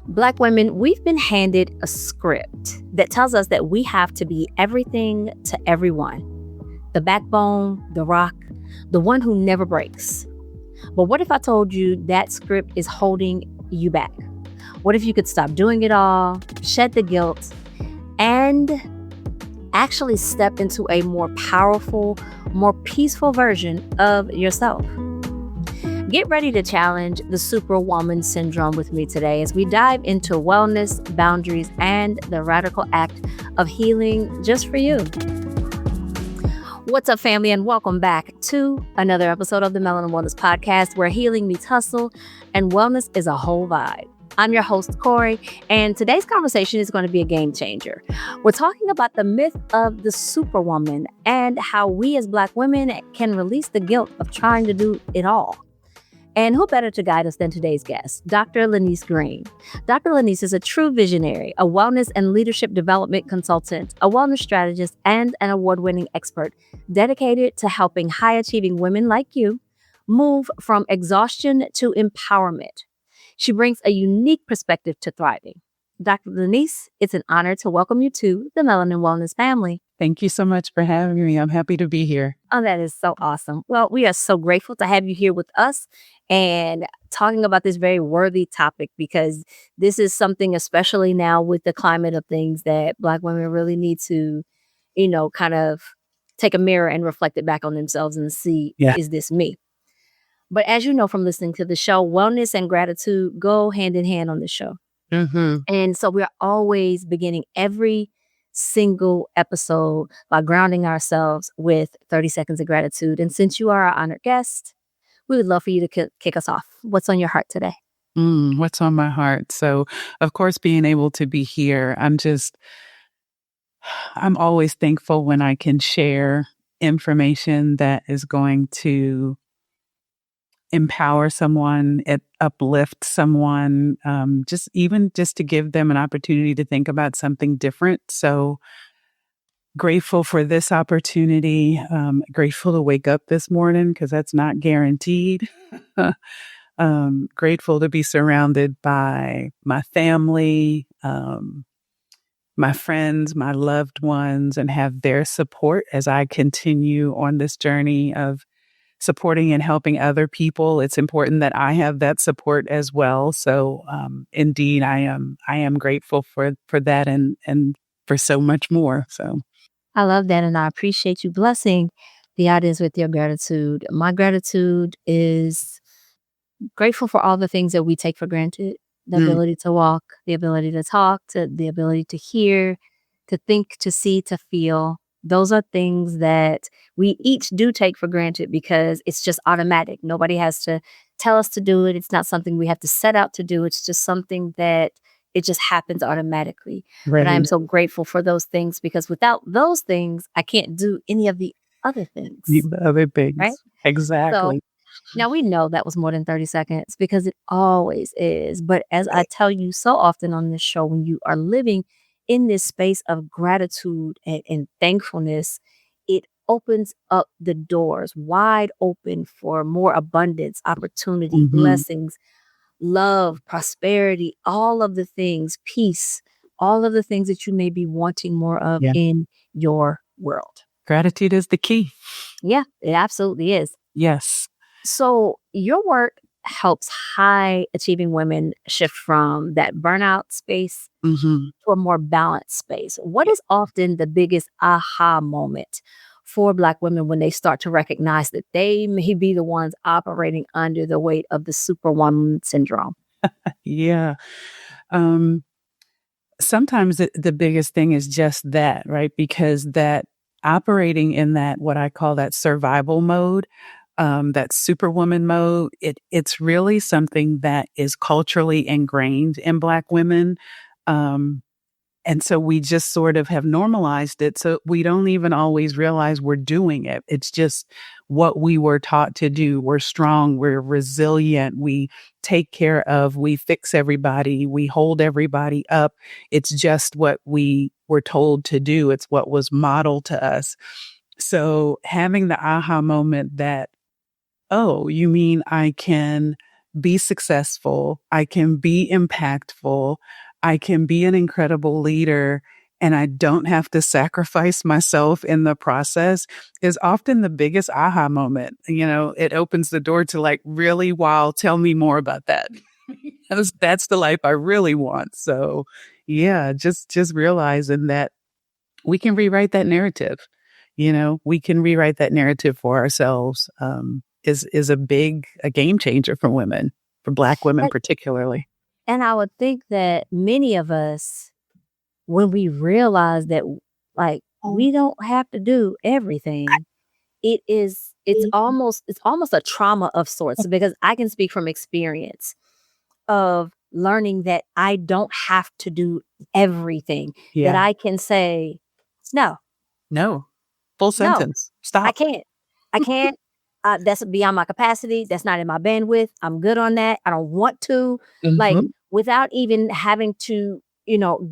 Black women, we've been handed a script that tells us that we have to be everything to everyone. The backbone, the rock, the one who never breaks. But what if I told you that script is holding you back? What if you could stop doing it all, shed the guilt, and actually step into a more powerful, more peaceful version of yourself? Get ready to challenge the Superwoman Syndrome with me today as we dive into wellness, boundaries, and the radical act of healing just for you. What's up, family, and welcome back to another episode of the Melanin Wellness Podcast, where healing meets hustle and wellness is a whole vibe. I'm your host, Cori, and today's conversation is going to be a game changer. We're talking about the myth of the superwoman and how we as Black women can release the guilt of trying to do it all. And who better to guide us than today's guest, Dr. Lynise Green. Dr. Lynise is a true visionary, a wellness and leadership development consultant, a wellness strategist, and an award-winning expert dedicated to helping high-achieving women like you move from exhaustion to empowerment. She brings a unique perspective to thriving. Dr. Lynise, it's an honor to welcome you to the Melanin Wellness family. Thank you so much for having me. I'm happy to be here. Oh, that is so awesome. Well, we are so grateful to have you here with us and talking about this very worthy topic, because this is something, especially now with the climate of things, that Black women really need to, kind of take a mirror and reflect it back on themselves and see, Is this me? But as you know from listening to the show, wellness and gratitude go hand in hand on the show. Mm-hmm. And so we're always beginning every single episode by grounding ourselves with 30 seconds of gratitude. And since you are our honored guest, we would love for you to kick us off. What's on your heart today? What's on my heart? So, of course, being able to be here, I'm always thankful when I can share information that is going to empower someone, uplift someone, just to give them an opportunity to think about something different. So grateful for this opportunity. Grateful to wake up this morning because that's not guaranteed. Grateful to be surrounded by my family, my friends, my loved ones, and have their support as I continue on this journey of supporting and helping other people. It's important that I have that support as well. So, indeed, I am grateful for that and for so much more. So, I love that, and I appreciate you blessing the audience with your gratitude. My gratitude is grateful for all the things that we take for granted: the ability to walk, the ability to talk, the ability to hear, to think, to see, to feel. Those are things that we each do take for granted because it's just automatic. Nobody has to tell us to do it. It's not something we have to set out to do. It's just something that it just happens automatically. Right. But I'm so grateful for those things, because without those things, I can't do any of the other things. The other things. Right? Exactly. So, now we know that was more than 30 seconds because it always is. But as I tell you so often on this show, when you are living in this space of gratitude and thankfulness, it opens up the doors wide open for more abundance, opportunity, blessings, love, prosperity, all of the things, peace, all of the things that you may be wanting more of in your world. Gratitude is the key. Yeah, it absolutely is. Yes. So your work helps high achieving women shift from that burnout space to a more balanced space. What is often the biggest aha moment for Black women when they start to recognize that they may be the ones operating under the weight of the Superwoman Syndrome? Yeah. Sometimes the biggest thing is just that, right? Because that operating in that, what I call that survival mode, that superwoman mode, it's really something that is culturally ingrained in Black women. And so we just sort of have normalized it. So we don't even always realize we're doing it. It's just what we were taught to do. We're strong. We're resilient. We take care of, we fix everybody. We hold everybody up. It's just what we were told to do. It's what was modeled to us. So having the aha moment that, oh, you mean I can be successful. I can be impactful. I can be an incredible leader, and I don't have to sacrifice myself in the process is often the biggest aha moment. You know, it opens the door to like, really, wow, tell me more about that. That's the life I really want. So yeah, just realizing that we can rewrite that narrative. You know, we can rewrite that narrative for ourselves. Is a game changer for women, for Black women And, particularly. and I would think that many of us, when we realize that like we don't have to do everything, it's almost a trauma of sorts, because I can speak from experience of learning that I don't have to do everything, that Yeah. I can say, no, No. Full no, sentence. I Stop. can't. I can't. That's beyond my capacity. That's not in my bandwidth. I'm good on that. I don't want to. Like, Mm-hmm. without even having to,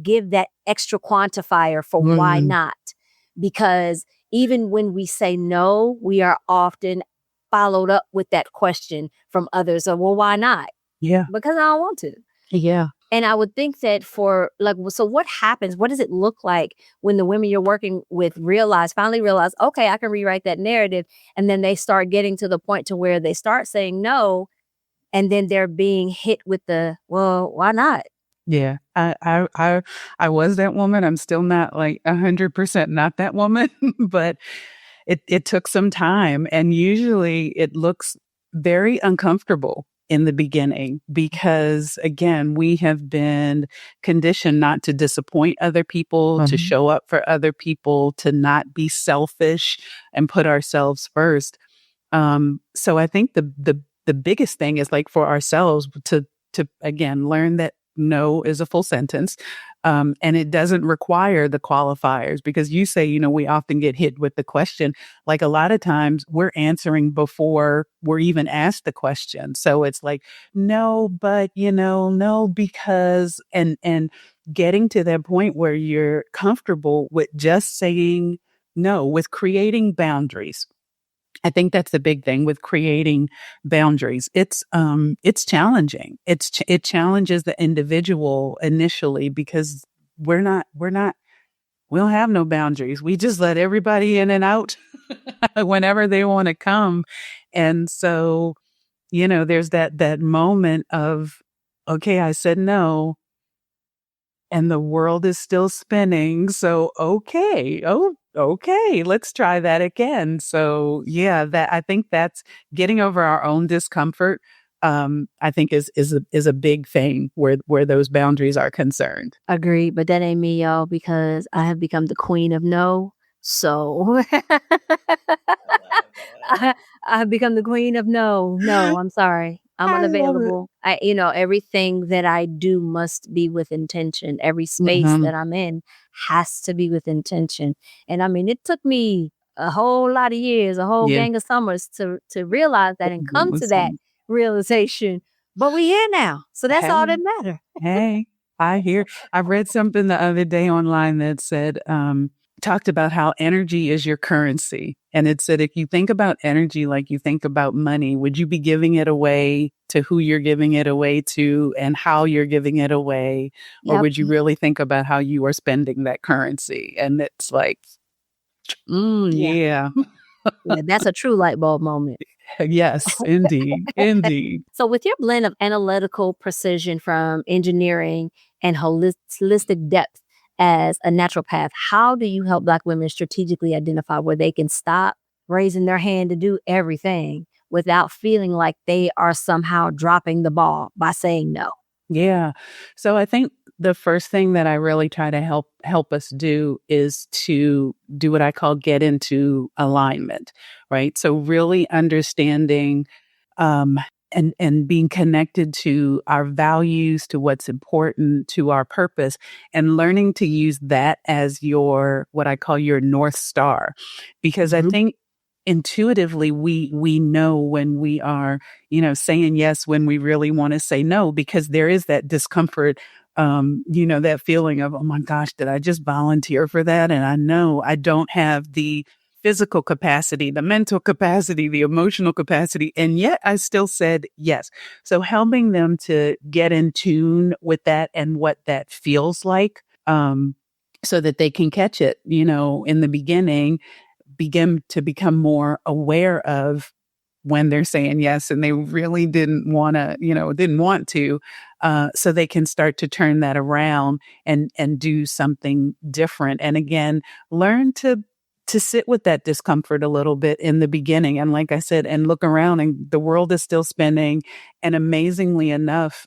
give that extra quantifier for why Mm, not. Because even when we say no, we are often followed up with that question from others of, well, why not? yeah. Because I don't want to. Yeah. And I would think that for like, so what happens? What does it look like when the women you're working with finally realize, okay, I can rewrite that narrative. And then they start getting to the point to where they start saying no. And then they're being hit with the, well, why not? Yeah. I was that woman. I'm still not like 100% not that woman, but it took some time, and usually it looks very uncomfortable in the beginning because again, we have been conditioned not to disappoint other people, to show up for other people, to not be selfish and put ourselves first. So I think the biggest thing is like for ourselves to again learn that no is a full sentence. And it doesn't require the qualifiers, because you say, we often get hit with the question. Like a lot of times we're answering before we're even asked the question. So it's like, no, but no, because, and getting to that point where you're comfortable with just saying no, with creating boundaries. I think that's the big thing with creating boundaries. It's challenging. It challenges the individual initially because we don't have no boundaries. We just let everybody in and out whenever they want to come. And so, there's that moment of, okay, I said no, and the world is still spinning. So, okay. Oh, okay. Let's try that again. So yeah, I think that's getting over our own discomfort. I think is a big thing where those boundaries are concerned. Agreed. But that ain't me, y'all, because I have become the queen of no. So I have become the queen of no. No, I'm sorry. I'm I love it. unavailable. Everything that I do must be with intention. Every space Mhm. that I'm in has to be with intention. And I mean, it took me a whole lot of years, a whole Yeah. gang of summers to realize that and come to that realization. But we here now. So that's all Hey, that matters. hey, I read something the other day online that said, talked about how energy is your currency. And it said, if you think about energy like you think about money, would you be giving it away to who you're giving it away to and how you're giving it away? Or Yep. would you really think about how you are spending that currency? And it's like, Yeah. yeah, Yeah. That's a true light bulb moment. yes, indeed, indeed. So, with your blend of analytical precision from engineering and holistic depth as a naturopath, how do you help Black women strategically identify where they can stop raising their hand to do everything without feeling like they are somehow dropping the ball by saying no? Yeah. So I think the first thing that I really try to help us do is to do what I call get into alignment, right? So really understanding um and being connected to our values, to what's important, to our purpose, and learning to use that as your what I call your North Star. Because I think intuitively we know when we are saying yes when we really want to say no, because there is that discomfort, that feeling of, oh my gosh, did I just volunteer for that? And I know I don't have the physical capacity, the mental capacity, the emotional capacity. And yet I still said yes. So helping them to get in tune with that and what that feels like, so that they can catch it, in the beginning, begin to become more aware of when they're saying yes and they really didn't want to, so they can start to turn that around and do something different. And again, learn to sit with that discomfort a little bit in the beginning. And like I said, and look around, and the world is still spinning. And amazingly enough,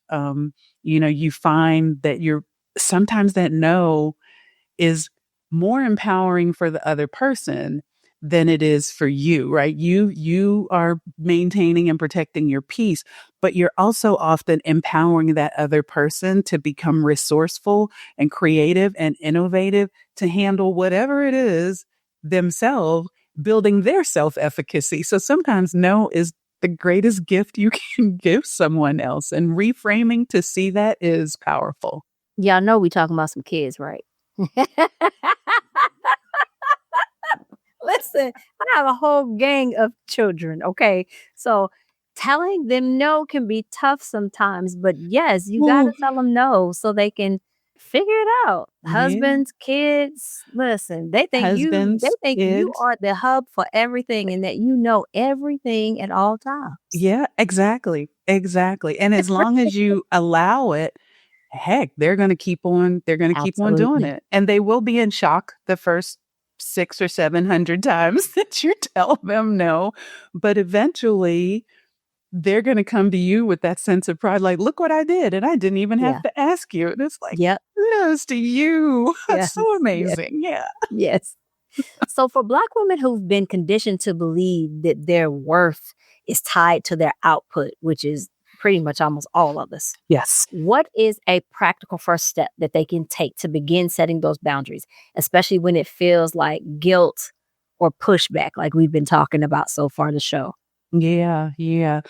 you find that sometimes that no is more empowering for the other person than it is for you, right? You are maintaining and protecting your peace, but you're also often empowering that other person to become resourceful and creative and innovative to handle whatever it is themselves, building their self-efficacy. So sometimes no is the greatest gift you can give someone else, and reframing to see that is powerful. Y'all know we talking about some kids, right? Listen, I have a whole gang of children, okay? So telling them no can be tough sometimes, but yes, you got to tell them no so they can figure it out. Yeah. Husbands, kids, listen, they think you kids. are the hub for everything and that you know everything at all times. Yeah, exactly. Exactly. And as long as you allow it, heck, they're going to keep on doing Absolutely. it. And they will be in shock the first 600 or 700 times that you tell them no. But eventually they're going to come to you with that sense of pride, like, look what I did. And I didn't even have to ask you. And it's like, Yep. yes, to you. That's Yes. so amazing. Yeah. Yes. So for Black women who've been conditioned to believe that their worth is tied to their output, which is pretty much almost all of us. Yes. What is a practical first step that they can take to begin setting those boundaries, especially when it feels like guilt or pushback, like we've been talking about so far in the show? Yeah, yeah.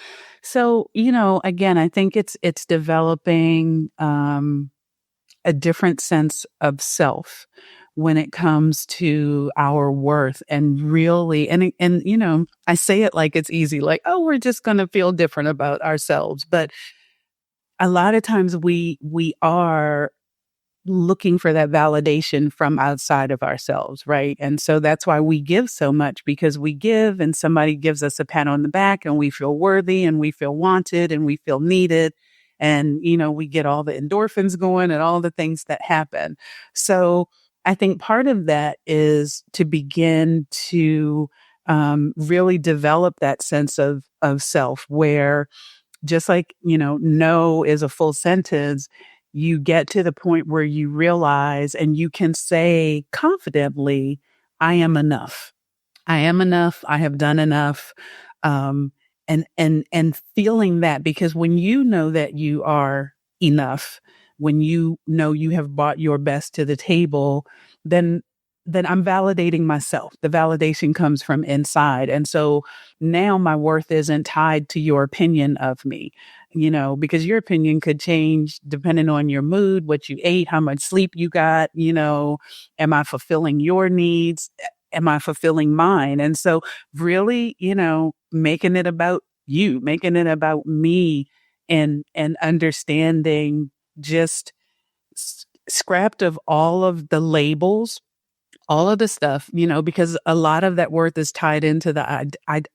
So, again, I think it's developing a different sense of self when it comes to our worth, and really, and I say it like it's easy, like, oh, we're just going to feel different about ourselves. But a lot of times we are looking for that validation from outside of ourselves, right? And so that's why we give so much, because we give and somebody gives us a pat on the back and we feel worthy and we feel wanted and we feel needed. And, we get all the endorphins going and all the things that happen. So I think part of that is to begin to really develop that sense of self, where just like, no is a full sentence, you get to the point where you realize and you can say confidently, I am enough. I am enough. I have done enough. And feeling that, because when you know that you are enough, when you know you have brought your best to the table, then I'm validating myself. The validation comes from inside. And so now my worth isn't tied to your opinion of me, because your opinion could change depending on your mood, what you ate, how much sleep you got, am I fulfilling your needs? Am I fulfilling mine? And so really, making it about you, making it about me, and understanding, just scrapped of all of the labels, all of the stuff, because a lot of that worth is tied into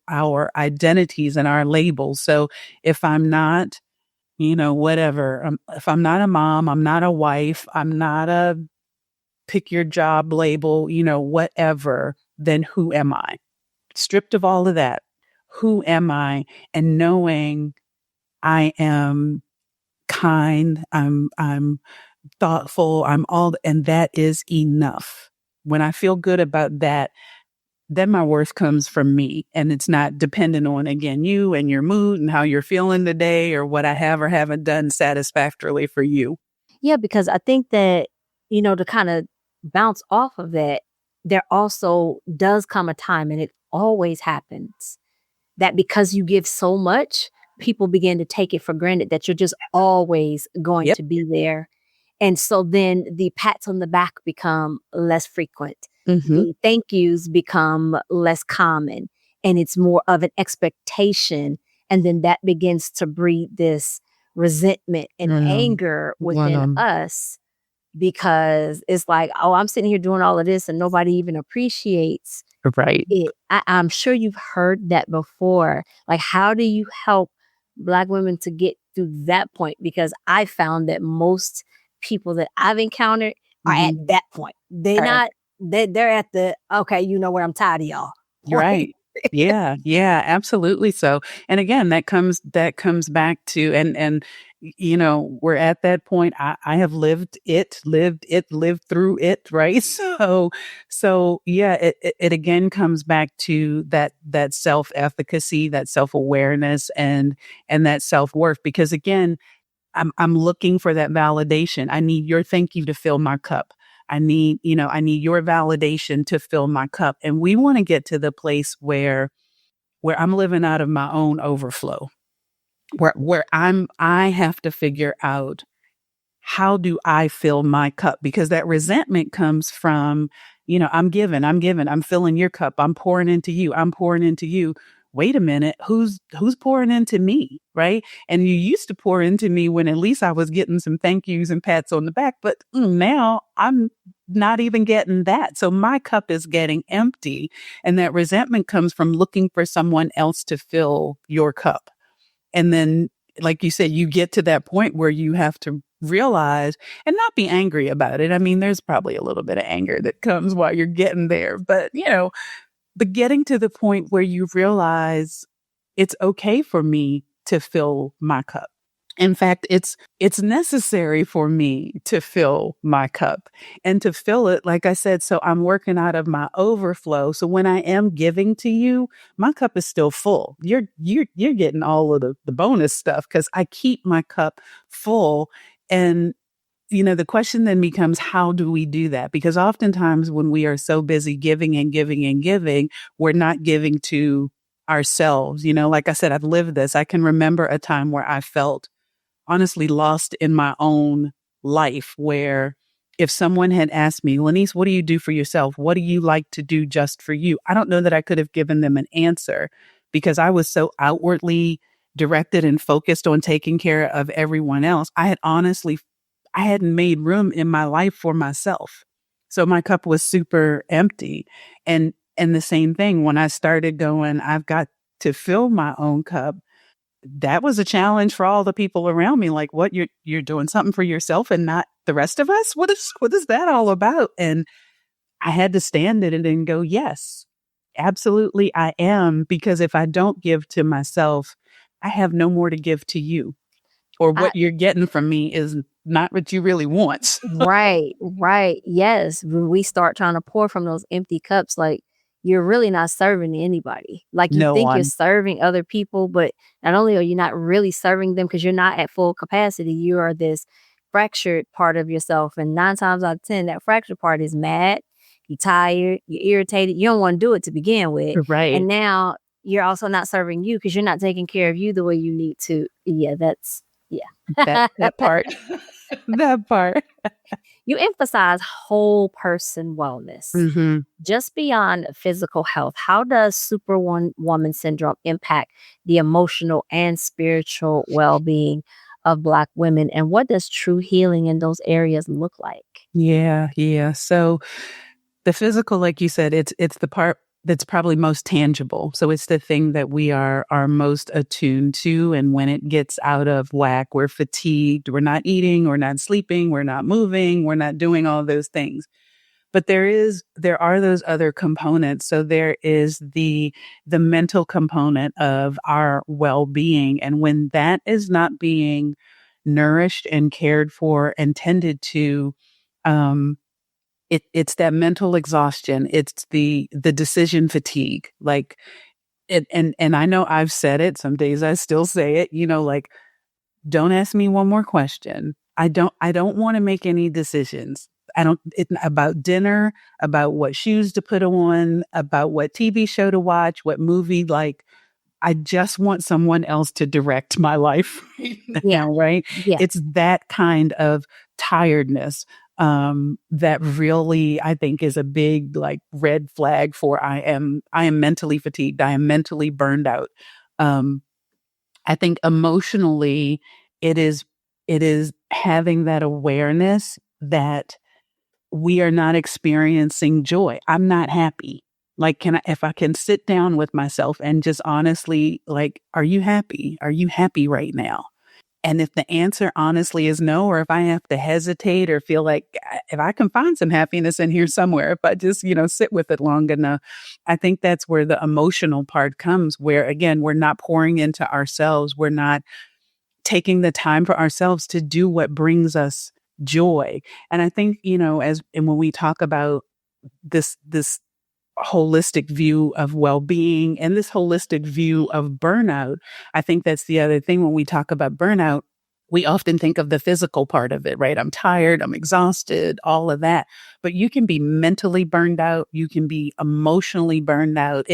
our identities and our labels. So if I'm not, whatever, if I'm not a mom, I'm not a wife, I'm not a pick your job label, whatever, then who am I? Stripped of all of that, who am I? And knowing I am kind, I'm thoughtful, and that is enough. When I feel good about that, then my worth comes from me, and it's not dependent on, again, you and your mood and how you're feeling today or what I have or haven't done satisfactorily for you. Yeah, because I think that, to kind of bounce off of that, there also does come a time, and it always happens, that because you give so much, people begin to take it for granted that you're just always going Yep. to be there. And so then the pats on the back become less frequent. Mm-hmm. the thank yous become less common, and it's more of an expectation. And then that begins to breed this resentment and anger within us, because it's like, oh, I'm sitting here doing all of this and nobody even appreciates Right. it. I'm sure you've heard that before. Like, how do you help Black women to get through that point? Because I found that most people that I've encountered are at that point. They're not, they're at the, okay, you know where, I'm tired of y'all. Right. Yeah. Yeah, absolutely. So, and again, that comes back to, and, you know, we're at that point. I have lived through it. Right. So yeah, it again comes back to that self-efficacy, that self-awareness, and that self-worth, because again, I'm looking for that validation. I need your thank you to fill my cup. I need your validation to fill my cup. And we want to get to the place where I'm living out of my own overflow, where I have to figure out, how do I fill my cup? Because that resentment comes from, I'm I'm filling your cup. I'm pouring into you. I'm pouring into you. Wait a minute. Who's pouring into me? Right. And you used to pour into me when at least I was getting some thank yous and pats on the back, but now I'm not even getting that. So my cup is getting empty. And that resentment comes from looking for someone else to fill your cup. And then, like you said, you get to that point where you have to realize and not be angry about it. I mean, there's probably a little bit of anger that comes while you're getting there, but but getting to the point where you realize it's okay for me to fill my cup. In fact, it's necessary for me to fill my cup, and to fill it, like I said, so I'm working out of my overflow. So when I am giving to you, my cup is still full. You're getting all of the bonus stuff, because I keep my cup full. And the question then becomes, how do we do that? Because oftentimes when we are so busy giving and giving and giving, we're not giving to ourselves. Like I said, I've lived this. I can remember a time where I felt honestly lost in my own life, where if someone had asked me, Lynise, what do you do for yourself? What do you like to do just for you? I don't know that I could have given them an answer, because I was so outwardly directed and focused on taking care of everyone else. I hadn't made room in my life for myself. So my cup was super empty. And the same thing, when I started going, I've got to fill my own cup, that was a challenge for all the people around me. Like, what, you're doing something for yourself and not the rest of us? What is that all about? And I had to stand in it and go, yes, absolutely I am. Because if I don't give to myself, I have no more to give to you, or what you're getting from me is not what you really want. Right. Yes. When we start trying to pour from those empty cups, like, you're really not serving anybody. Like, you No think you're one. serving other people, but not only are you not really serving them, because you're not at full capacity, you are this fractured part of yourself. And 9 times out of 10, that fractured part is mad, you're tired, you're irritated, you don't want to do it to begin with. Right. And now you're also not serving you, because you're not taking care of you the way you need to. Yeah, that's, that part. That part. You emphasize whole person wellness. Mm-hmm. Just beyond physical health, how does Superwoman Syndrome impact the emotional and spiritual well-being of Black women? And what does true healing in those areas look like? Yeah. So the physical, like you said, it's the part that's probably most tangible. So it's the thing that we are most attuned to. And when it gets out of whack, we're fatigued, we're not eating, we're not sleeping, we're not moving, we're not doing all those things. But there are those other components. So there is the mental component of our well-being. And when that is not being nourished and cared for and tended to, it's that mental exhaustion. It's the decision fatigue. Like it, and I know I've said it. Some days I still say it, like, don't ask me one more question. I don't want to make any decisions. About dinner, about what shoes to put on, about what TV show to watch, what movie. Like, I just want someone else to direct my life right now, right? Yeah. It's that kind of tiredness. that really, I think, is a big like red flag for I am mentally fatigued. I am mentally burned out. I think emotionally, it is having that awareness that we are not experiencing joy. I'm not happy. Like, if I can sit down with myself and just honestly, like, are you happy? Are you happy right now? And if the answer honestly is no, or if I have to hesitate or feel like if I can find some happiness in here somewhere, if I just, sit with it long enough, I think that's where the emotional part comes, where again, we're not pouring into ourselves. We're not taking the time for ourselves to do what brings us joy. And I think, and when we talk about this holistic view of well-being and this holistic view of burnout, I think that's the other thing. When we talk about burnout, we often think of the physical part of it, right? I'm tired, I'm exhausted, all of that. But you can be mentally burned out. You can be emotionally burned out.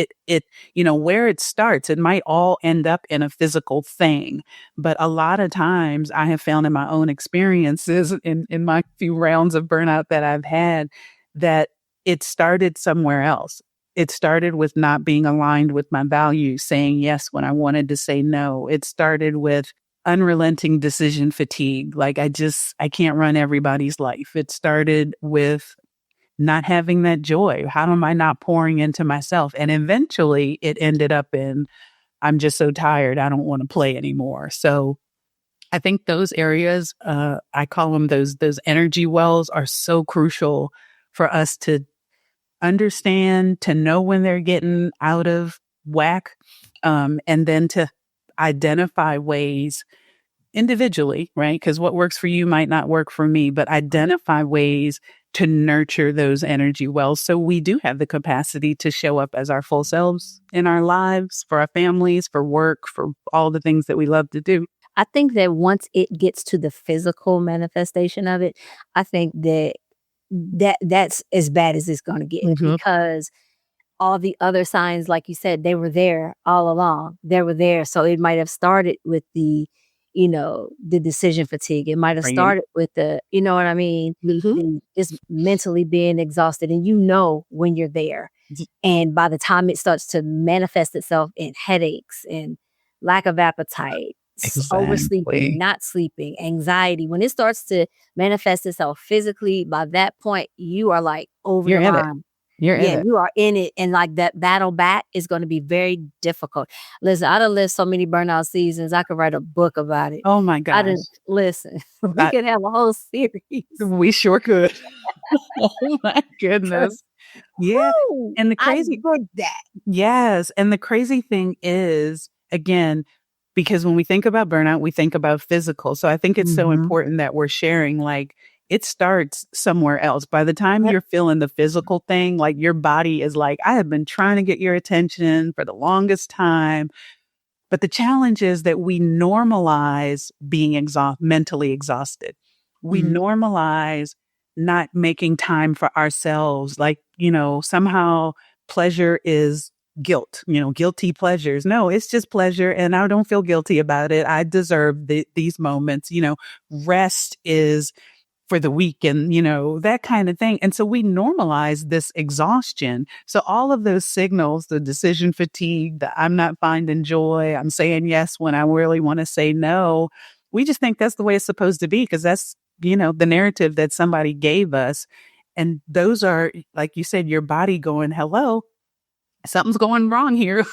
Where it starts, it might all end up in a physical thing. But a lot of times I have found in my own experiences in my few rounds of burnout that I've had, that it started somewhere else. It started with not being aligned with my values, saying yes when I wanted to say no. It started with unrelenting decision fatigue. Like I can't run everybody's life. It started with not having that joy. How am I not pouring into myself? And eventually it ended up in, I'm just so tired. I don't want to play anymore. So I think those areas, I call them those energy wells, are so crucial for us to understand, to know when they're getting out of whack, and then to identify ways individually, right? Because what works for you might not work for me, but identify ways to nurture those energy wells so we do have the capacity to show up as our full selves in our lives, for our families, for work, for all the things that we love to do. I think that once it gets to the physical manifestation of it, I think that's as bad as it's going to get, because all the other signs, like you said, they were there all along. They were there. So it might have started with the decision fatigue. It might have started with the, you know what I mean? Just mentally being exhausted, and when you're there. And by the time it starts to manifest itself in headaches and lack of appetite, oversleeping, not sleeping, anxiety, when it starts to manifest itself physically, by that point, you are like over the line. You are in it. And like that battle back is going to be very difficult. Listen, I done lived so many burnout seasons. I could write a book about it. Oh my gosh. Listen, we could have a whole series. We sure could. Oh my goodness. Yeah. And the crazy, yes. And the crazy thing is, again, because when we think about burnout, we think about physical. So I think it's so important that we're sharing, like, it starts somewhere else. By the time you're feeling the physical thing, like your body is like, I have been trying to get your attention for the longest time. But the challenge is that we normalize being mentally exhausted. We normalize not making time for ourselves. Like, somehow pleasure is guilt, guilty pleasures. No, it's just pleasure. And I don't feel guilty about it. I deserve these moments. Rest is for the week and, that kind of thing. And so we normalize this exhaustion. So all of those signals, the decision fatigue, the I'm not finding joy, I'm saying yes when I really want to say no, we just think that's the way it's supposed to be because that's, the narrative that somebody gave us. And those are, like you said, your body going, hello, something's going wrong here.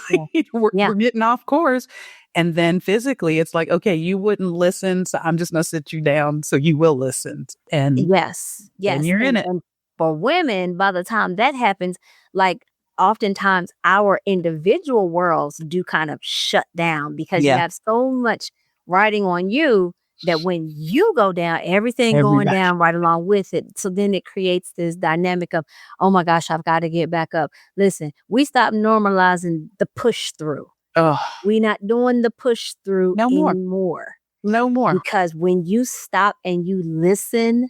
We're getting off course. And then physically, it's like, okay, you wouldn't listen, so I'm just going to sit you down so you will listen. And yes. And you're in it. And for women, by the time that happens, like oftentimes our individual worlds do kind of shut down because you have so much riding on you that when you go down, everything going down right along with it. So then it creates this dynamic of, oh my gosh, I've got to get back up. Listen, we stop normalizing the push through. We're not doing the push through anymore. No more. Because when you stop and you listen,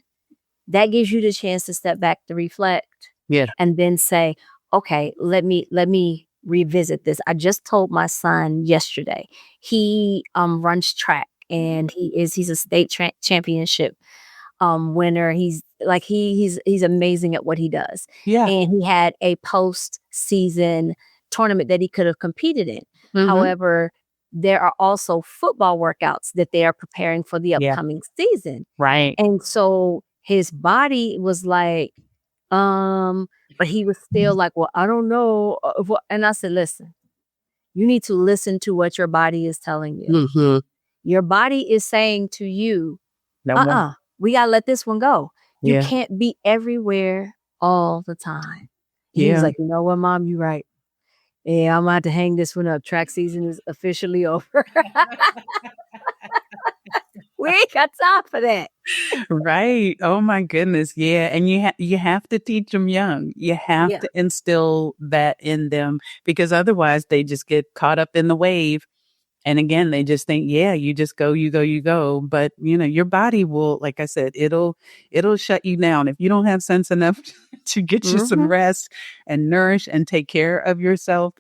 that gives you the chance to step back to reflect. And then say, okay, let me revisit this. I just told my son yesterday, he runs track and he's a state championship winner. He's like he's amazing at what he does. Yeah. And he had a post-season tournament that he could have competed in. Mm-hmm. However, there are also football workouts that they are preparing for the upcoming season. Right. And so his body was like, but he was still like, well, I don't know. And I said, listen, you need to listen to what your body is telling you. Mm-hmm. Your body is saying to you, No we got to let this one go. You Yeah. can't be everywhere all the time. And he was Yeah. like, you know what, Mom, you're right. Yeah, I'm about to hang this one up. Track season is officially over. We ain't got time for that. Right. Oh my goodness. Yeah. And you have to teach them young. You have to instill that in them, because otherwise they just get caught up in the wave. And again, they just think, yeah, you just go, you go, you go. But your body will, like I said, it'll shut you down. If you don't have sense enough to get you some rest and nourish and take care of yourself,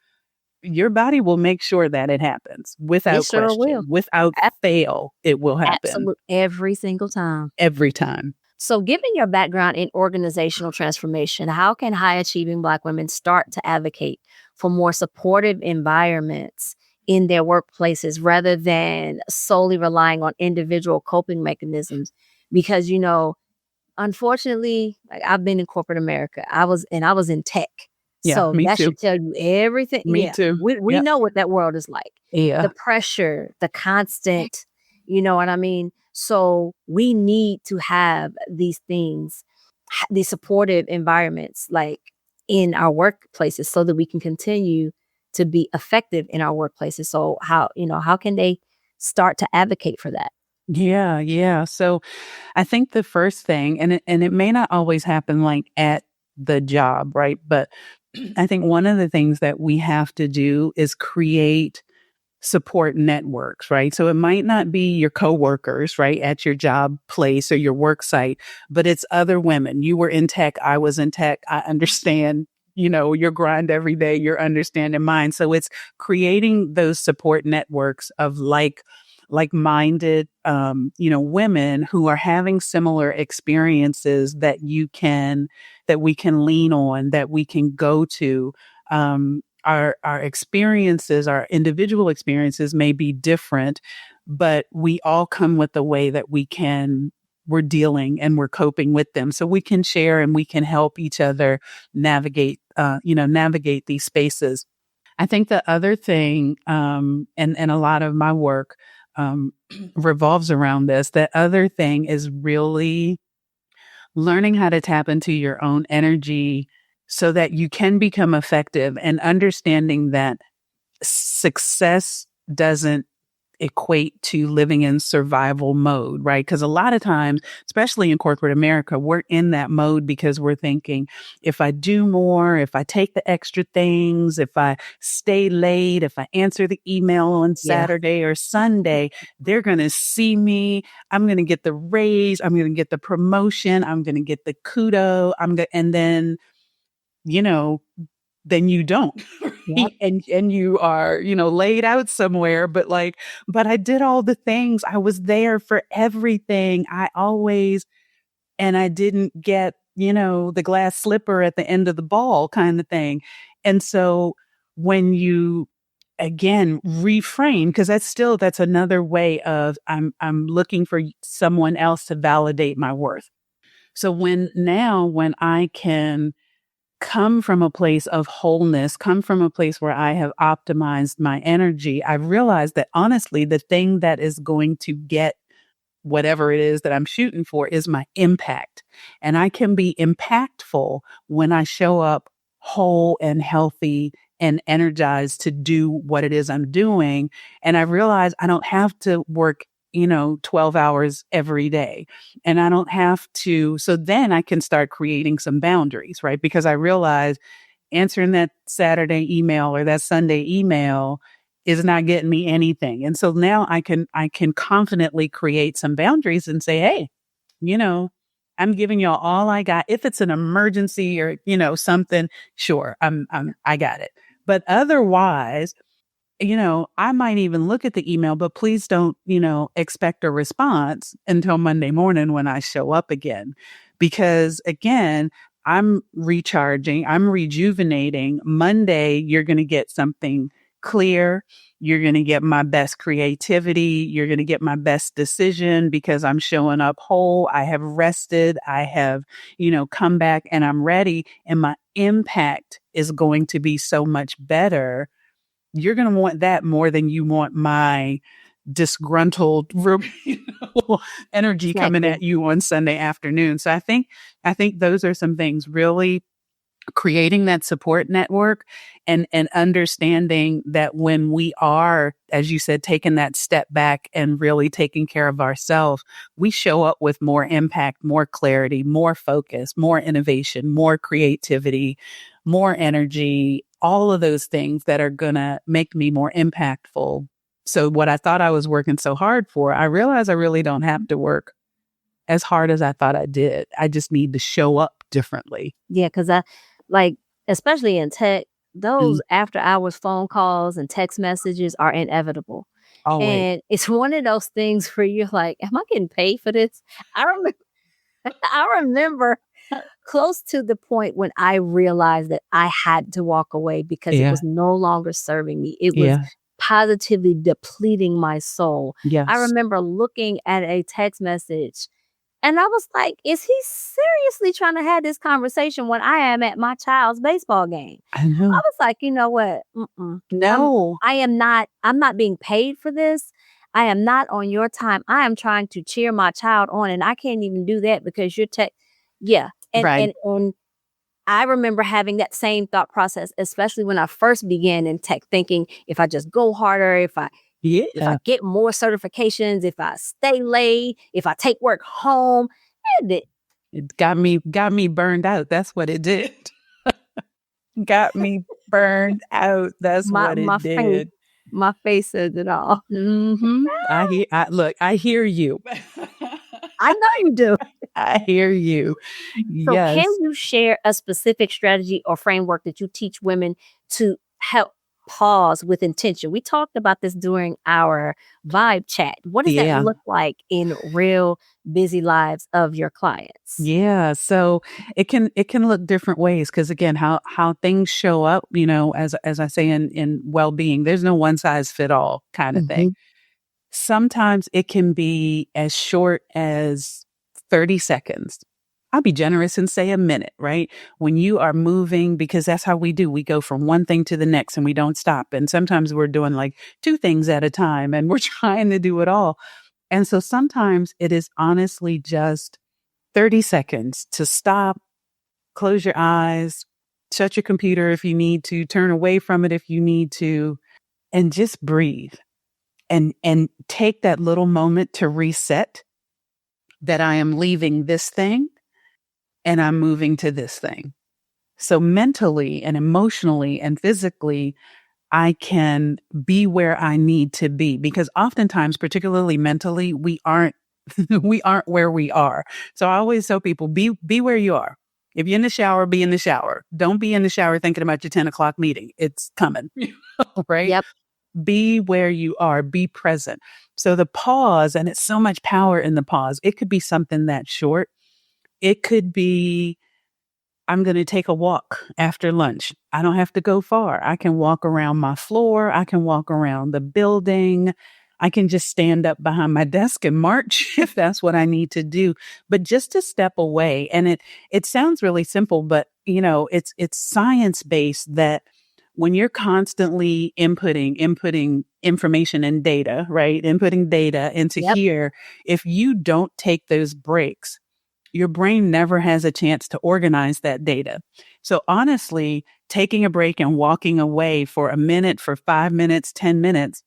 your body will make sure that it happens without question, without fail. It will happen. Absolutely. Every single time. Every time. So given your background in organizational transformation, how can high achieving Black women start to advocate for more supportive environments in their workplaces rather than solely relying on individual coping mechanisms? Because, unfortunately, like I've been in corporate America. I was in tech. Yeah, so me that too. should tell you everything. Me too. We know what that world is like. Yeah. The pressure, the constant, you know what I mean? So we need to have these things, these supportive environments like in our workplaces so that we can continue to be effective in our workplaces. So how can they start to advocate for that? Yeah. Yeah. So I think the first thing, and it may not always happen like at the job, right? But I think one of the things that we have to do is create support networks, right? So it might not be your coworkers, right, at your job place or your work site, but it's other women. You were in tech, I was in tech. I understand, your grind every day, you're understanding mine. So it's creating those support networks of like-minded, women who are having similar experiences that we can lean on, that we can go to. Our experiences, our individual experiences may be different, but we all come with a way that we're dealing and we're coping with them. So we can share and we can help each other navigate these spaces. I think the other thing, and a lot of my work revolves around this. That other thing is really learning how to tap into your own energy so that you can become effective, and understanding that success doesn't equate to living in survival mode, right? Because a lot of times, especially in corporate America, we're in that mode because we're thinking, if I do more, if I take the extra things, if I stay late, if I answer the email on Saturday or Sunday, they're going to see me. I'm going to get the raise. I'm going to get the promotion. I'm going to get the kudo. And then, then you don't. Yep. And you are, laid out somewhere, but I did all the things. I was there for everything. And I didn't get, the glass slipper at the end of the ball kind of thing. And so when you again reframe, because that's another way of I'm looking for someone else to validate my worth. So when I can come from a place of wholeness, come from a place where I have optimized my energy, I realized that honestly, the thing that is going to get whatever it is that I'm shooting for is my impact. And I can be impactful when I show up whole and healthy and energized to do what it is I'm doing. And I realize I don't have to work 12 hours every day. And I don't have to. So then I can start creating some boundaries, right? Because I realize answering that Saturday email or that Sunday email is not getting me anything. And so now I can confidently create some boundaries and say, hey, I'm giving y'all all I got. If it's an emergency or, something, sure, I got it. But otherwise, I might even look at the email, but please don't, expect a response until Monday morning when I show up again. Because again, I'm recharging, I'm rejuvenating. Monday, you're going to get something clear. You're going to get my best creativity. You're going to get my best decision because I'm showing up whole. I have rested. I have, come back and I'm ready. And my impact is going to be so much better. You're going to want that more than you want my disgruntled energy coming Exactly. at you on Sunday afternoon. So I think those are some things, really creating that support network and understanding that when we are, as you said, taking that step back and really taking care of ourselves, we show up with more impact, more clarity, more focus, more innovation, more creativity, more energy, all of those things that are going to make me more impactful. So what I thought I was working so hard for, I realize I really don't have to work as hard as I thought I did. I just need to show up differently. Yeah, because especially in tech, those after hours phone calls and text messages are inevitable. Always. And it's one of those things where you're like, am I getting paid for this? I remember close to the point when I realized that I had to walk away because it was no longer serving me. It was positively depleting my soul. Yes. I remember looking at a text message and I was like, is he seriously trying to have this conversation when I am at my child's baseball game? I know. I was like, you know what? No. I'm not being paid for this. I am not on your time. I am trying to cheer my child on, and I can't even do that because you're And I remember having that same thought process, especially when I first began in tech, thinking if I just go harder, if I get more certifications, if I stay late, if I take work home, it got me burned out. That's what it did. Got me burned out. That's what it did. My face says it all. Mm-hmm. I hear you. I know you do. I hear you. So Yes. can you share a specific strategy or framework that you teach women to help pause with intention? We talked about this during our vibe chat. What does that look like in real busy lives of your clients? Yeah. So it can look different ways. Cause again, how things show up, as I say in well-being, there's no one size fit all kind of thing. Sometimes it can be as short as 30 seconds. I'll be generous and say a minute, right? When you are moving, because that's how we do. We go from one thing to the next and we don't stop. And sometimes we're doing like two things at a time and we're trying to do it all. And so sometimes it is honestly just 30 seconds to stop, close your eyes, shut your computer if you need to, turn away from it if you need to, and just breathe and take that little moment to reset that I am leaving this thing and I'm moving to this thing. So mentally and emotionally and physically, I can be where I need to be, because oftentimes, particularly mentally, we aren't where we are. So I always tell people, be where you are. If you're in the shower, be in the shower. Don't be in the shower thinking about your 10 o'clock meeting. It's coming, right? Yep. Be where you are, be present. So the pause, and it's so much power in the pause. It could be something that short. It could be, I'm going to take a walk after lunch. I don't have to go far. I can walk around my floor. I can walk around the building. I can just stand up behind my desk and march if that's what I need to do. But just to step away. And it sounds really simple, but it's science-based that when you're constantly inputting information and data, right? Inputting data into here, if you don't take those breaks, your brain never has a chance to organize that data. So honestly, taking a break and walking away for a minute, for 5 minutes, 10 minutes,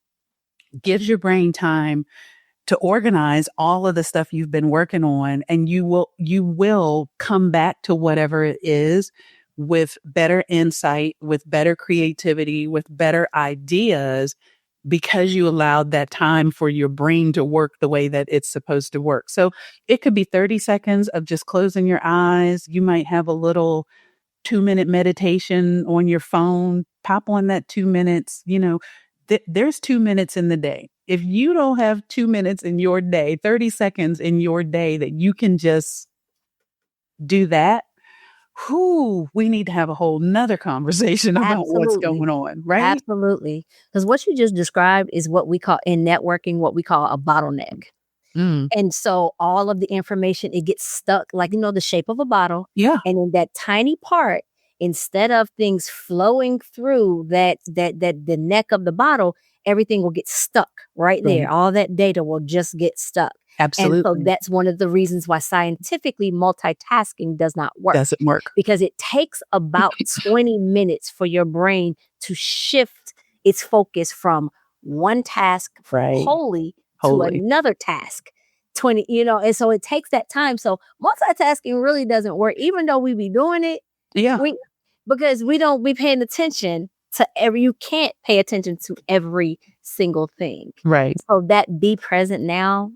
gives your brain time to organize all of the stuff you've been working on. And you will come back to whatever it is with better insight, with better creativity, with better ideas, because you allowed that time for your brain to work the way that it's supposed to work. So it could be 30 seconds of just closing your eyes. You might have a little 2-minute meditation on your phone, pop on that 2 minutes, there's 2 minutes in the day. If you don't have 2 minutes in your day, 30 seconds in your day that you can just do that, we need to have a whole nother conversation about what's Absolutely. going on, right? Absolutely. Because what you just described is what we call in networking, what we call a bottleneck. And so all of the information, it gets stuck, like, the shape of a bottle. Yeah. And in that tiny part, instead of things flowing through the neck of the bottle, everything will get stuck right there. All that data will just get stuck. Absolutely. And so that's one of the reasons why scientifically multitasking does not work. Doesn't work. Because it takes about 20 minutes for your brain to shift its focus from one task wholly to another task. 20, and so it takes that time. So multitasking really doesn't work, even though we be doing it. Yeah. Because we don't be paying attention to you can't pay attention to every single thing. Right. So that be present now,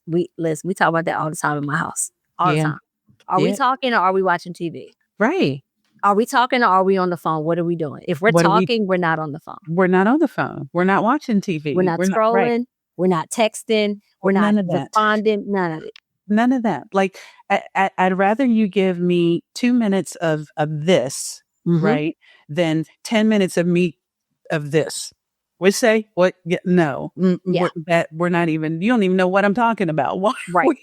we talk about that all the time in my house. All the time. Are we talking or are we watching TV? Right. Are we talking or are we on the phone? What are we doing? If we're talking, we're not on the phone. We're not on the phone. We're not watching TV. We're not scrolling. We're not texting. We're not responding. None of it. None of that. Like, I'd rather you give me 2 minutes of this, right, than 10 minutes of me of this. We say what? No, we're not even. You don't even know what I'm talking about. Why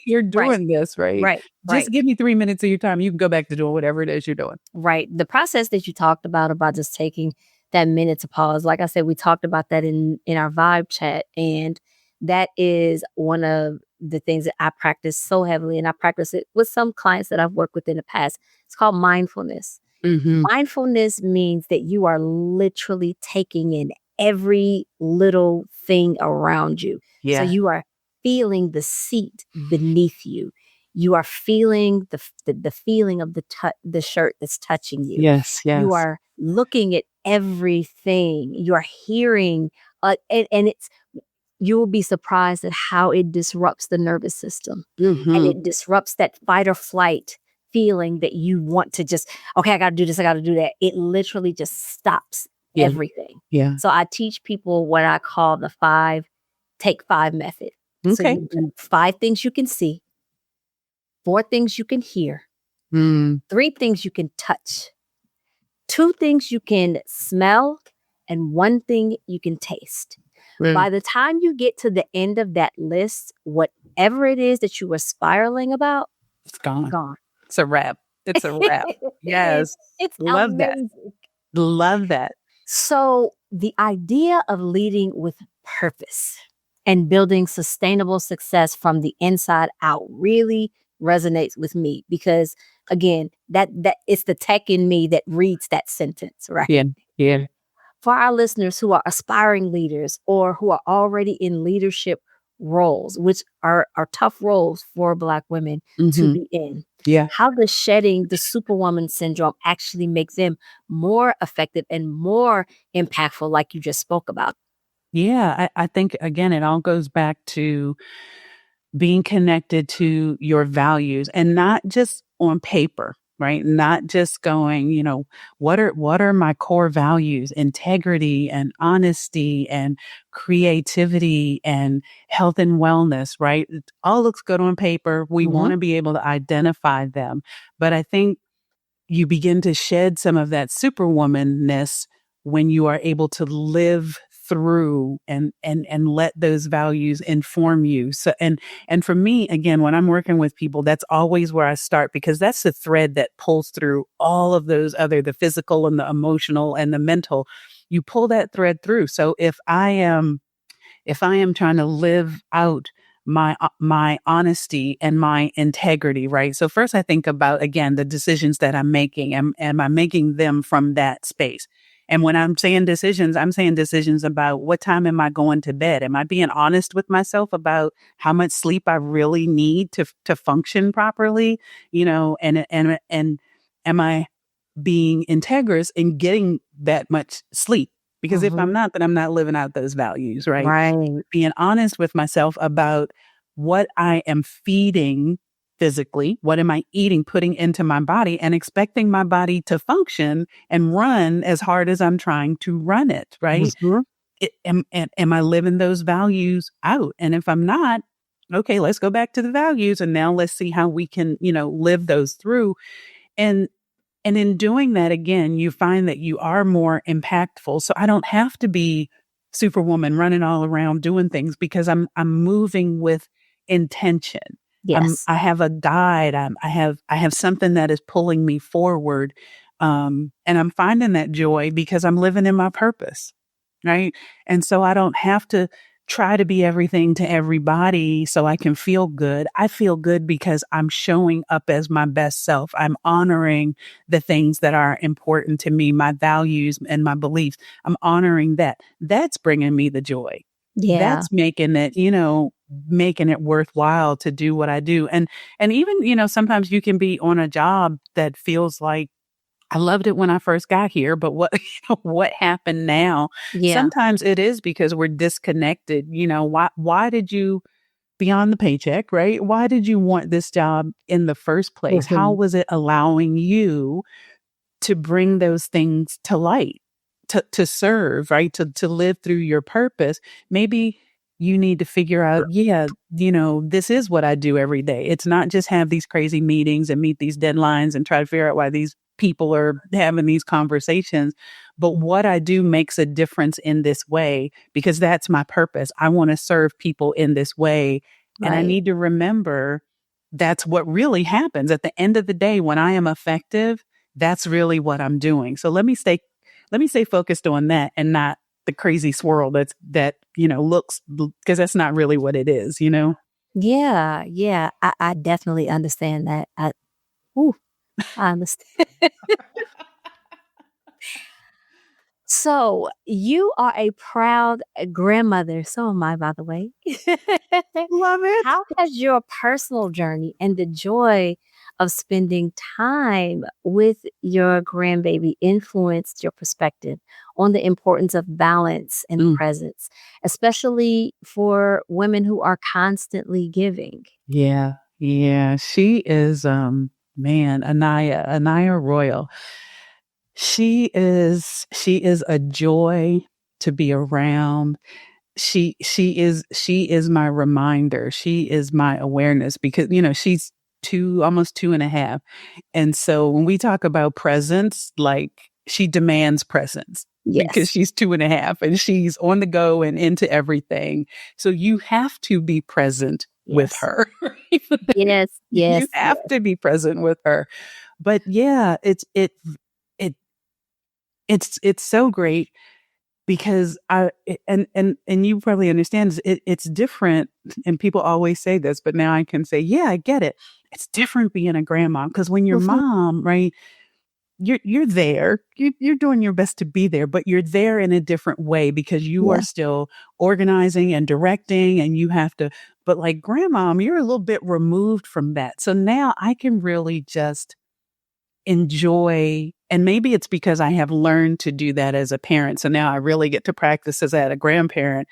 you're doing this, right? Right. Just give me 3 minutes of your time. You can go back to doing whatever it is you're doing. Right. The process that you talked about just taking that minute to pause. Like I said, we talked about that in our vibe chat, and that is one of the things that I practice so heavily, and I practice it with some clients that I've worked with in the past. It's called mindfulness. Mindfulness means that you are literally taking in every little thing around you. Yeah. So you are feeling the seat beneath you. You are feeling the feeling of the shirt that's touching you. Yes. You are looking at everything. You are hearing, and it's. You will be surprised at how it disrupts the nervous system. And it disrupts that fight or flight feeling that you want to just, okay, I got to do this, I got to do that. It literally just stops everything. Yeah. So I teach people what I call the take five method. So you do 5 things you can see, 4 things you can hear, 3 things you can touch, 2 things you can smell, and 1 thing you can taste. By the time you get to the end of that list, whatever it is that you were spiraling about, it's gone. Gone. It's a wrap. It's a wrap. Yes. It's Love amazing. that. Love that. So the idea of leading with purpose and building sustainable success from the inside out really resonates with me because, again, that it's the tech in me that reads that sentence, right? Yeah. For our listeners who are aspiring leaders or who are already in leadership roles, which are tough roles for Black women to be in. Yeah. How does shedding the Superwoman Syndrome actually make them more effective and more impactful, like you just spoke about? Yeah. I think, again, it all goes back to being connected to your values and not just on paper, right? Not just going, what are my core values? Integrity and honesty and creativity and health and wellness, right? It all looks good on paper. We want to be able to identify them. But I think you begin to shed some of that superwomanness when you are able to live through and let those values inform you. So, and for me, again, when I'm working with people, that's always where I start because that's the thread that pulls through all of those the physical and the emotional and the mental. You pull that thread through. So if I am trying to live out my honesty and my integrity, right? So first I think about, again, the decisions that I'm making. Am I making them from that space? And when I'm saying decisions about what time am I going to bed? Am I being honest with myself about how much sleep I really need to function properly? And am I being integrous in getting that much sleep? Because if I'm not, then I'm not living out those values, right? Right. Being honest with myself about what I am feeding physically, what am I eating, putting into my body, and expecting my body to function and run as hard as I'm trying to run it, right? am I living those values out? And if I'm not, okay, let's go back to the values. And now let's see how we can, live those through. And and in doing that, again, you find that you are more impactful. So I don't have to be Superwoman running all around doing things because I'm moving with intention. Yes. I have a guide. I have something that is pulling me forward. And I'm finding that joy because I'm living in my purpose. Right. And so I don't have to try to be everything to everybody so I can feel good. I feel good because I'm showing up as my best self. I'm honoring the things that are important to me, my values and my beliefs. I'm honoring that. That's bringing me the joy. Yeah. That's making it, making it worthwhile to do what I do. And even, sometimes you can be on a job that feels like I loved it when I first got here, but what what happened now? Yeah. Sometimes it is because we're disconnected. Why did you beyond the paycheck, right? Why did you want this job in the first place? How Mhm. was it allowing you to bring those things to light, to serve, right? To live through your purpose? Maybe you need to figure out, yeah, this is what I do every day. It's not just have these crazy meetings and meet these deadlines and try to figure out why these people are having these conversations. But what I do makes a difference in this way because that's my purpose. I want to serve people in this way. And I Right. need to remember that's what really happens at the end of the day when I am effective. That's really what I'm doing. So let me stay focused on that and not the crazy swirl looks, because that's not really what it is. Yeah. Yeah. I definitely understand that. Ooh, I understand. So you are a proud grandmother. So am I, by the way. Love it. How has your personal journey and the joy of spending time with your grandbaby influenced your perspective on the importance of balance and Mm, presence, especially for women who are constantly giving? yeah. Yeah. She is, man, Anaya Royal. She is a joy to be around. She is my reminder. She is my awareness because, she's almost 2.5. And so when we talk about presence, like she demands presence because Yes. she's 2.5 and she's on the go and into everything. So you have to be present with Yes. her. Yes. You Yes. have Yes. to be present with her. But yeah, it it's so great because and you probably understand it's different, and people always say this, but now I can say, yeah, I get it. It's different being a grandma because when you're Mhm. mom, right, you're there, you're doing your best to be there, but you're there in a different way because you are Yeah. still organizing and directing, and you have to. But like grandmom, you're a little bit removed from that, so now I can really just enjoy, and maybe it's because I have learned to do that as a parent. So now I really get to practice as a grandparent.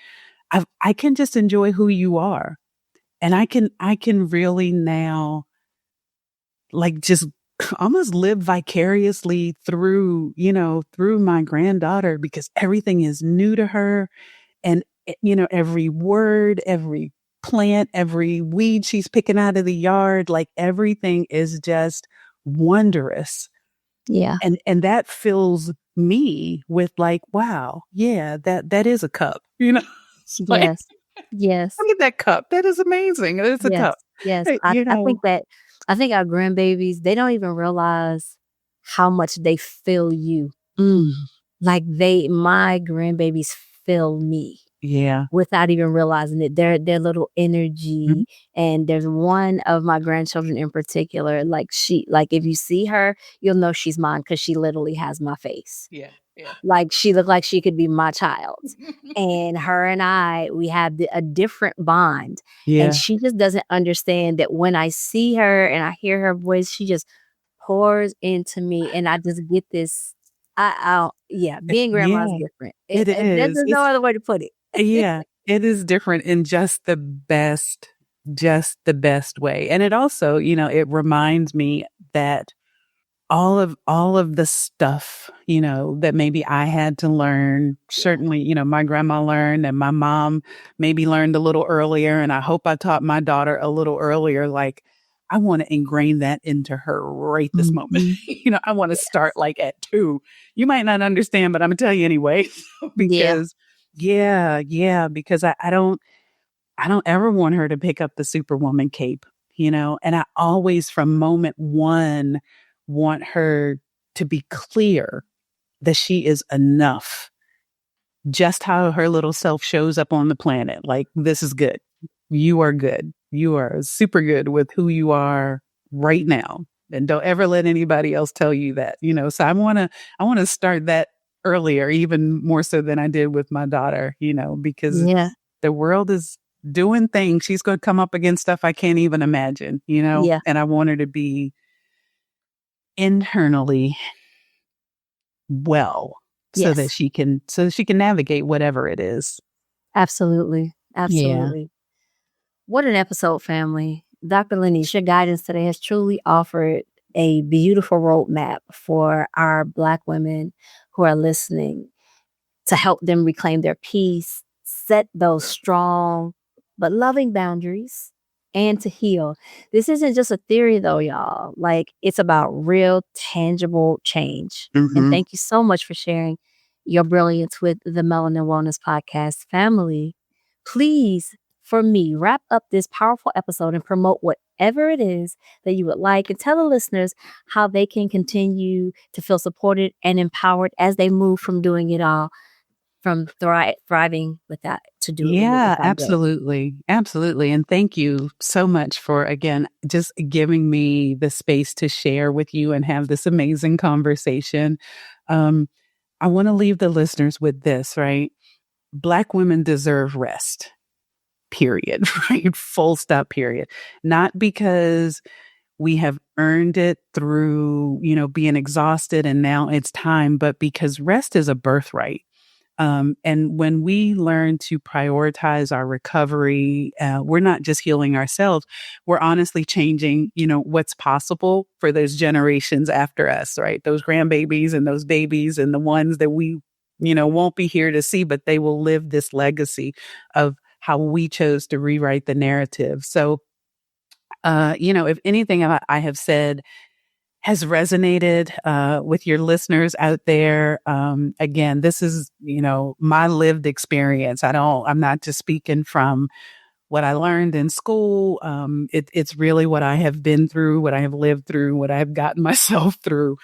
I can just enjoy who you are. And I can really now like just almost live vicariously through my granddaughter because everything is new to her. And, every word, every plant, every weed she's picking out of the yard, like everything is just wonderous. Yeah. And that fills me with like, wow, yeah, that is a cup, It's like, Yes. Yes. look at that cup. That is amazing. It's a Yes, cup. yes. Uh, I You I think know, that I think our grandbabies, they don't even realize how much they fill you. mm, Like my grandbabies fill me yeah. without even realizing it. Their little Mhm. energy, and there's one of my grandchildren in particular, like if you see her, you'll know she's mine because she literally has my face. Yeah. Yeah. Like, she looked like she could be my child. And her and we have a different bond, and Yeah. she just doesn't understand that when I see her and I hear her voice, she just pours into me, and I just get this yeah, being grandma is Yeah. different. It There's is. no other way to put it. Yeah, it is different in just the best way. And it also, it reminds me that all of the stuff, that maybe I had to learn. Certainly, my grandma learned and my mom maybe learned a little earlier. And I hope I taught my daughter a little earlier. Like, I want to ingrain that into her right this moment. I want to start like at 2. You might not understand, but I'm gonna tell you anyway, Yeah. because because I don't ever want her to pick up the Superwoman cape, and I always from moment 1 want her to be clear that she is enough. Just how her little self shows up on the planet. Like, this is good. You are good. You are super good with who you are right now. And don't ever let anybody else tell you that, So I want to start that earlier, even more so than I did with my daughter, because Yeah. the world is doing things. She's going to come up against stuff I can't even imagine, Yeah. and I want her to be internally well so that Yes. she can navigate whatever it is. Absolutely. Yeah. Absolutely. What an episode, family. Dr. Lynise, your guidance today has truly offered a beautiful roadmap for our Black women who are listening to help them reclaim their peace, set those strong but loving boundaries, and to heal. This isn't just a theory, though, y'all. Like, it's about real, tangible change. And thank you so much for sharing your brilliance with the Melanin Wellness Podcast family. Please, for me, wrap up this powerful episode and promote whatever it is that you would like, and tell the listeners how they can continue to feel supported and empowered as they move from doing it all, from thriving without to doing it Yeah, without guilt. absolutely. Absolutely. And thank you so much for, again, just giving me the space to share with you and have this amazing conversation. I want to leave the listeners with this, right? Black women deserve rest, period, right? Full stop, period. Not because we have earned it through, being exhausted and now it's time, but because rest is a birthright. And when we learn to prioritize our recovery, we're not just healing ourselves, we're honestly changing, what's possible for those generations after us, right? Those grandbabies and those babies and the ones that we, won't be here to see, but they will live this legacy of how we chose to rewrite the narrative. So, if anything I have said has resonated with your listeners out there. Again, this is, my lived experience. I'm not just speaking from what I learned in school. It's really what I have been through, what I have lived through, what I've gotten myself through.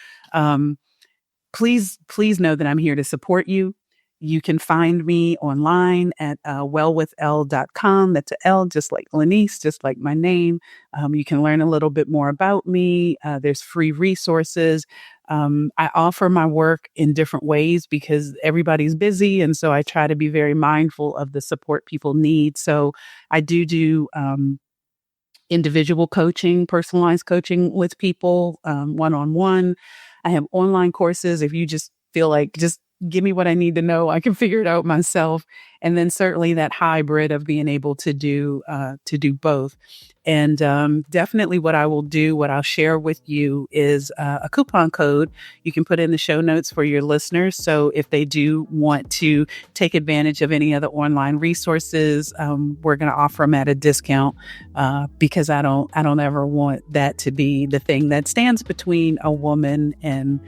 Please know that I'm here to support you. You can find me online at wellwithL.com. That's a L, just like Lynise, just like my name. You can learn a little bit more about me. There's free resources. I offer my work in different ways because everybody's busy. And so I try to be very mindful of the support people need. So I do individual coaching, personalized coaching with people, one-on-one. I have online courses. If you just feel like, just give me what I need to know, I can figure it out myself. And then certainly that hybrid of being able to do both. And definitely what I'll share with you is a coupon code you can put in the show notes for your listeners. So if they do want to take advantage of any other online resources, we're going to offer them at a discount because I don't ever want that to be the thing that stands between a woman and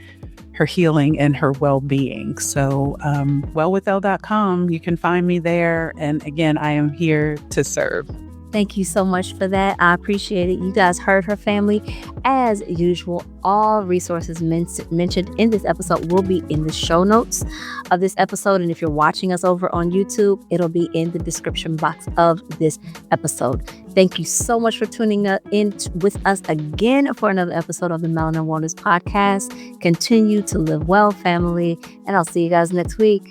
her healing and her well-being. So wellwithL.com, you can find me there. And again, I am here to serve. Thank you so much for that. I appreciate it. You guys heard her, family. As usual, all resources mentioned in this episode will be in the show notes of this episode. And if you're watching us over on YouTube, it'll be in the description box of this episode. Thank you so much for tuning in with us again for another episode of the Melanin Wellness Podcast. Continue to live well, family, and I'll see you guys next week.